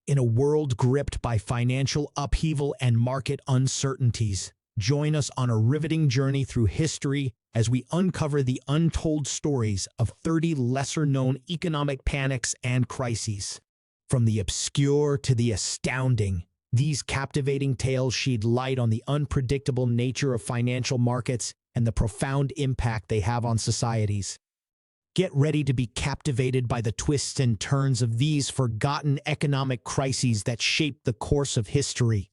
In a world gripped by financial upheaval and market uncertainties, join us on a riveting journey through history as we uncover the untold stories of 30 lesser-known economic panics and crises. From the obscure to the astounding, these captivating tales shed light on the unpredictable nature of financial markets and the profound impact they have on societies. Get ready to be captivated by the twists and turns of these forgotten economic crises that shaped the course of history.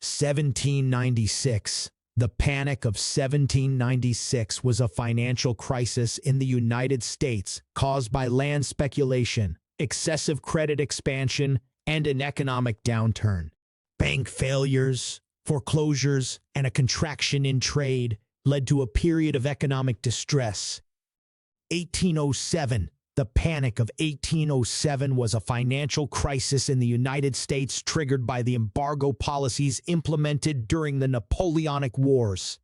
1796. The Panic of 1796 was a financial crisis in the United States caused by land speculation, excessive credit expansion, and an economic downturn. Bank failures, foreclosures, and a contraction in trade led to a period of economic distress. 1807. The Panic of 1807 was a financial crisis in the United States triggered by the embargo policies implemented during the Napoleonic Wars.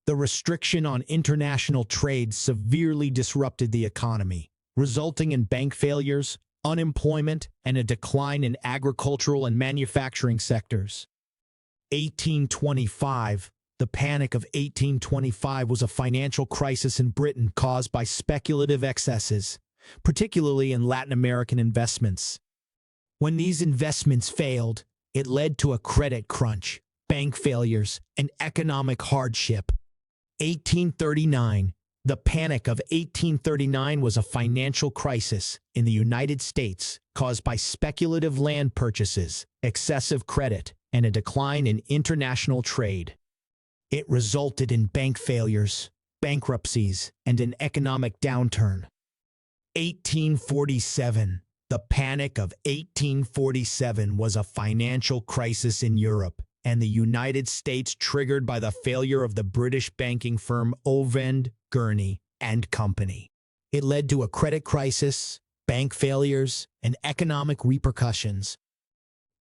The restriction on international trade severely disrupted the economy, resulting in bank failures, unemployment, and a decline in agricultural and manufacturing sectors. 1825. The Panic of 1825 was a financial crisis in Britain caused by speculative excesses, particularly in Latin American investments. When these investments failed, it led to a credit crunch, bank failures, and economic hardship. 1839. The Panic of 1839 was a financial crisis in the United States caused by speculative land purchases, excessive credit, and a decline in international trade. It resulted in bank failures, bankruptcies, and an economic downturn. 1847. The Panic of 1847 was a financial crisis in Europe and the United States triggered by the failure of the British banking firm Ovend, Gurney and Company. It led to a credit crisis, bank failures, and economic repercussions.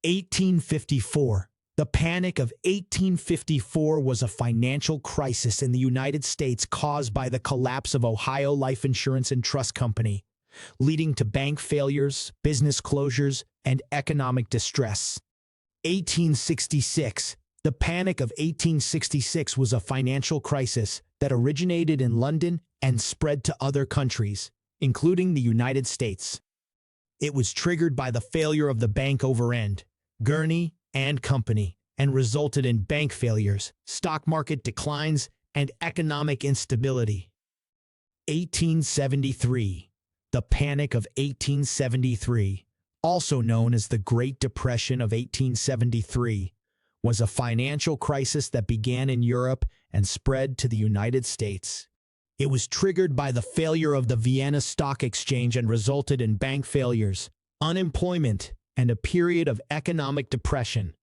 1854. The Panic of 1854 was a financial crisis in the United States caused by the collapse of Ohio Life Insurance and Trust Company, leading to bank failures, business closures, and economic distress. 1866. The Panic of 1866 was a financial crisis that originated in London and spread to other countries, including the United States. It was triggered by the failure of the bank Ovend, Gurney and Company, and resulted in bank failures, stock market declines, and economic instability. 1873. The Panic of 1873, also known as the Great Depression of 1873, was a financial crisis that began in Europe and spread to the United States. It was triggered by the failure of the Vienna Stock Exchange and resulted in bank failures, unemployment, and a period of economic depression.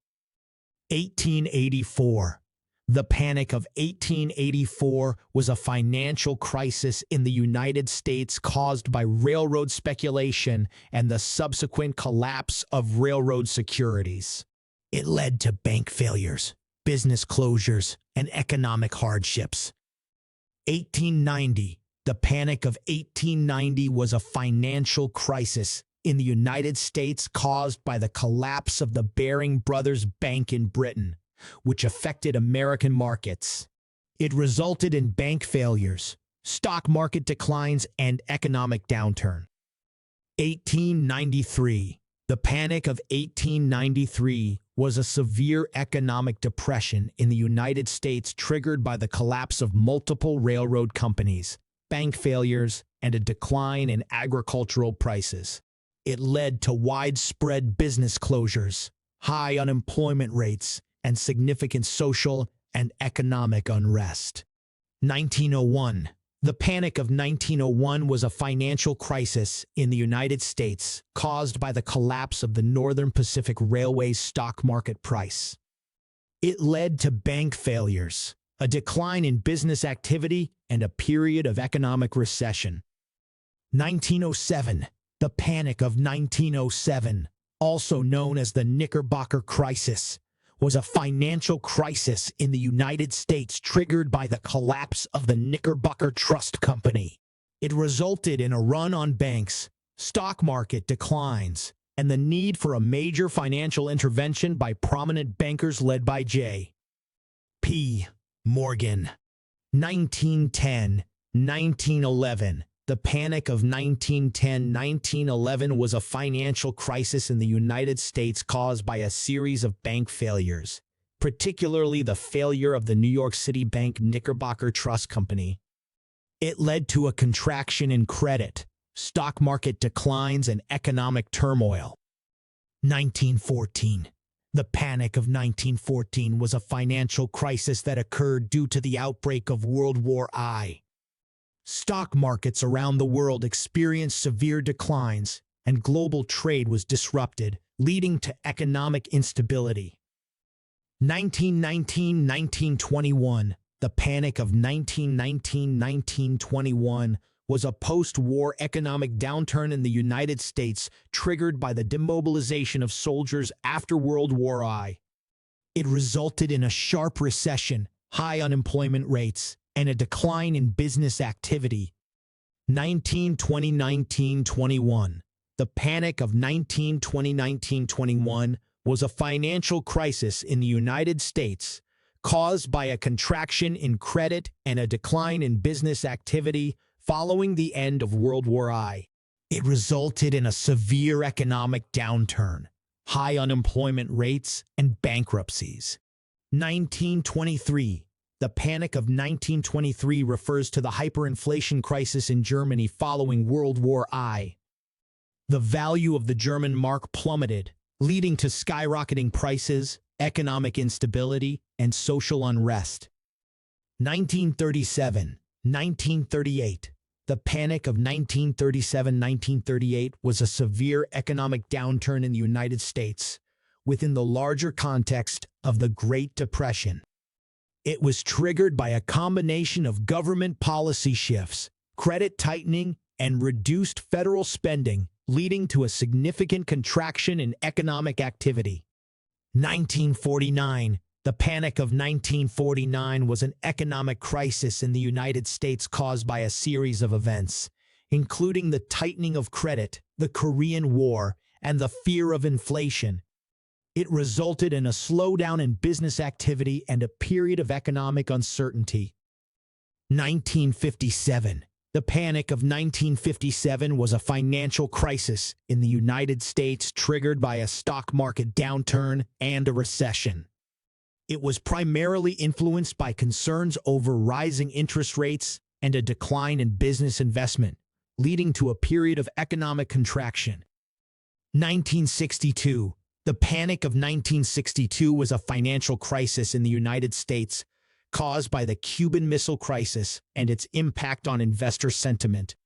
1884. The Panic of 1884 was a financial crisis in the United States caused by railroad speculation and the subsequent collapse of railroad securities. It led to bank failures, business closures, and economic hardships. 1890. The Panic of 1890 was a financial crisis in the United States caused by the collapse of the Baring Brothers Bank in Britain, which affected American markets. It resulted in bank failures, stock market declines, and economic downturn. 1893. The Panic of 1893 was a severe economic depression in the United States triggered by the collapse of multiple railroad companies, bank failures, and a decline in agricultural prices. It led to widespread business closures, high unemployment rates, and significant social and economic unrest. 1901. The Panic of 1901 was a financial crisis in the United States caused by the collapse of the Northern Pacific Railway's stock market price. It led to bank failures, a decline in business activity, and a period of economic recession. 1907. The Panic of 1907, also known as the Knickerbocker Crisis, was a financial crisis in the United States triggered by the collapse of the Knickerbocker Trust Company. It resulted in a run on banks, stock market declines, and the need for a major financial intervention by prominent bankers led by J. P. Morgan. 1910-1911. The Panic of 1910-1911 was a financial crisis in the United States caused by a series of bank failures, particularly the failure of the New York City bank Knickerbocker Trust Company. It led to a contraction in credit, stock market declines, and economic turmoil. 1914. The Panic of 1914 was a financial crisis that occurred due to the outbreak of World War I. Stock markets around the world experienced severe declines, and global trade was disrupted, leading to economic instability. 1919-1921. The Panic of 1919-1921 was a post-war economic downturn in the United States triggered by the demobilization of soldiers after World War I. It resulted in a sharp recession, high unemployment rates, and a decline in business activity. 1920-1921. The Panic of 1920-1921 was a financial crisis in the United States caused by a contraction in credit and a decline in business activity following the end of World War I. It resulted in a severe economic downturn, high unemployment rates, and bankruptcies. 1923. The Panic of 1923 refers to the hyperinflation crisis in Germany following World War I. The value of the German mark plummeted, leading to skyrocketing prices, economic instability, and social unrest. 1937-1938. The Panic of 1937-1938 was a severe economic downturn in the United States within the larger context of the Great Depression. It was triggered by a combination of government policy shifts, credit tightening, and reduced federal spending, leading to a significant contraction in economic activity. 1949. The Panic of 1949 was an economic crisis in the United States caused by a series of events, including the tightening of credit, the Korean War, and the fear of inflation. It resulted in a slowdown in business activity and a period of economic uncertainty. 1957. The Panic of 1957 was a financial crisis in the United States triggered by a stock market downturn and a recession. It was primarily influenced by concerns over rising interest rates and a decline in business investment, leading to a period of economic contraction. 1962. The Panic of 1962 was a financial crisis in the United States caused by the Cuban Missile Crisis and its impact on investor sentiment.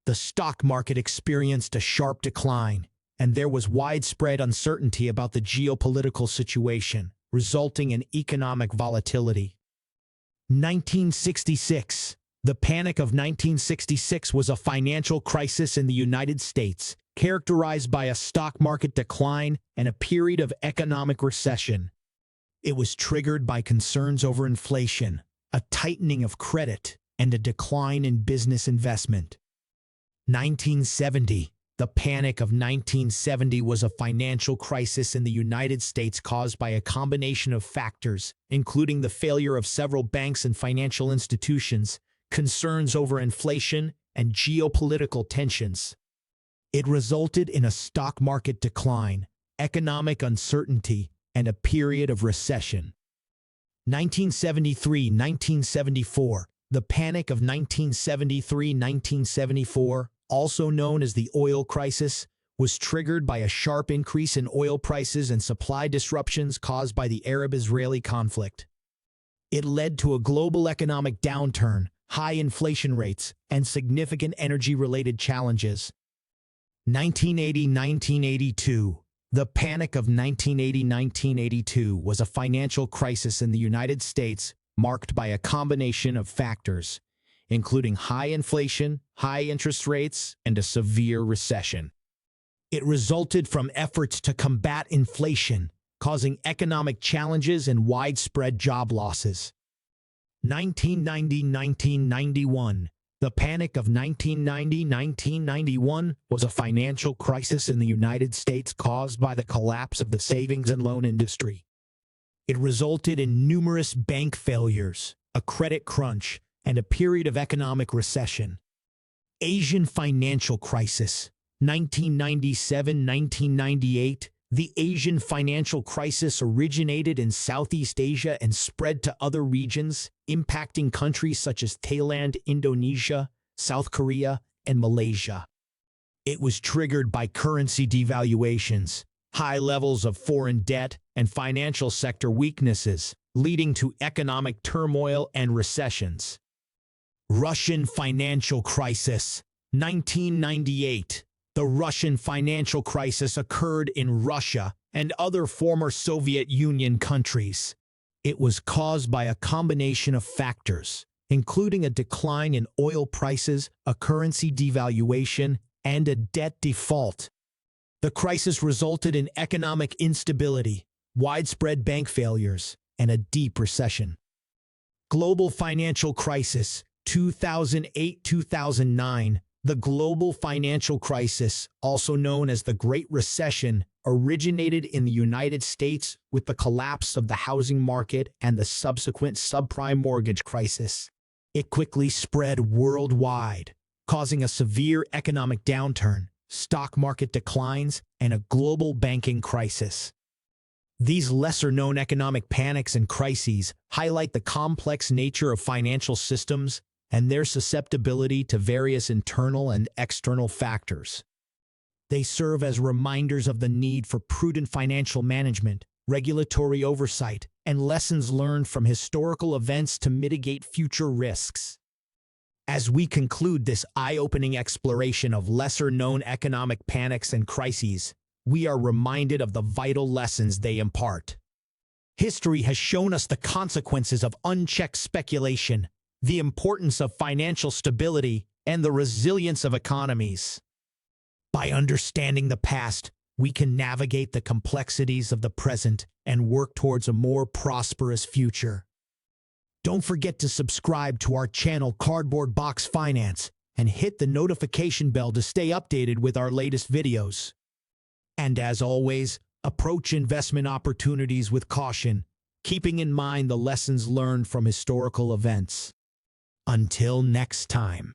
The stock market experienced a sharp decline, and there was widespread uncertainty about the geopolitical situation, resulting in economic volatility. 1966. The Panic of 1966 was a financial crisis in the United States, characterized by a stock market decline and a period of economic recession. It was triggered by concerns over inflation, a tightening of credit, and a decline in business investment. 1970. The Panic of 1970 was a financial crisis in the United States caused by a combination of factors, including the failure of several banks and financial institutions, concerns over inflation, and geopolitical tensions. It resulted in a stock market decline, economic uncertainty, and a period of recession. 1973-1974. The Panic of 1973-1974, also known as the oil crisis, was triggered by a sharp increase in oil prices and supply disruptions caused by the Arab-Israeli conflict. It led to a global economic downturn, high inflation rates, and significant energy-related challenges. 1980-1982. The Panic of 1980-1982 was a financial crisis in the United States marked by a combination of factors, including high inflation, high interest rates, and a severe recession. It resulted from efforts to combat inflation, causing economic challenges and widespread job losses. 1990-1991. The Panic of 1990-1991 was a financial crisis in the United States caused by the collapse of the savings and loan industry. It resulted in numerous bank failures, a credit crunch, and a period of economic recession. Asian financial crisis, 1997-1998. The Asian financial crisis originated in Southeast Asia and spread to other regions, impacting countries such as Thailand, Indonesia, South Korea, and Malaysia. It was triggered by currency devaluations, high levels of foreign debt, and financial sector weaknesses, leading to economic turmoil and recessions. Russian financial crisis, 1998. The Russian financial crisis occurred in Russia and other former Soviet Union countries. It was caused by a combination of factors, including a decline in oil prices, a currency devaluation, and a debt default. The crisis resulted in economic instability, widespread bank failures, and a deep recession. Global financial crisis, 2008-2009. The global financial crisis, also known as the Great Recession, originated in the United States with the collapse of the housing market and the subsequent subprime mortgage crisis. It quickly spread worldwide, causing a severe economic downturn, stock market declines, and a global banking crisis. These lesser-known economic panics and crises highlight the complex nature of financial systems and their susceptibility to various internal and external factors. They serve as reminders of the need for prudent financial management, regulatory oversight, and lessons learned from historical events to mitigate future risks. As we conclude this eye-opening exploration of lesser-known economic panics and crises, we are reminded of the vital lessons they impart. History has shown us the consequences of unchecked speculation, the importance of financial stability, and the resilience of economies. By understanding the past, we can navigate the complexities of the present and work towards a more prosperous future. Don't forget to subscribe to our channel Cardboard Box Finance and hit the notification bell to stay updated with our latest videos. And as always, approach investment opportunities with caution, keeping in mind the lessons learned from historical events. Until next time.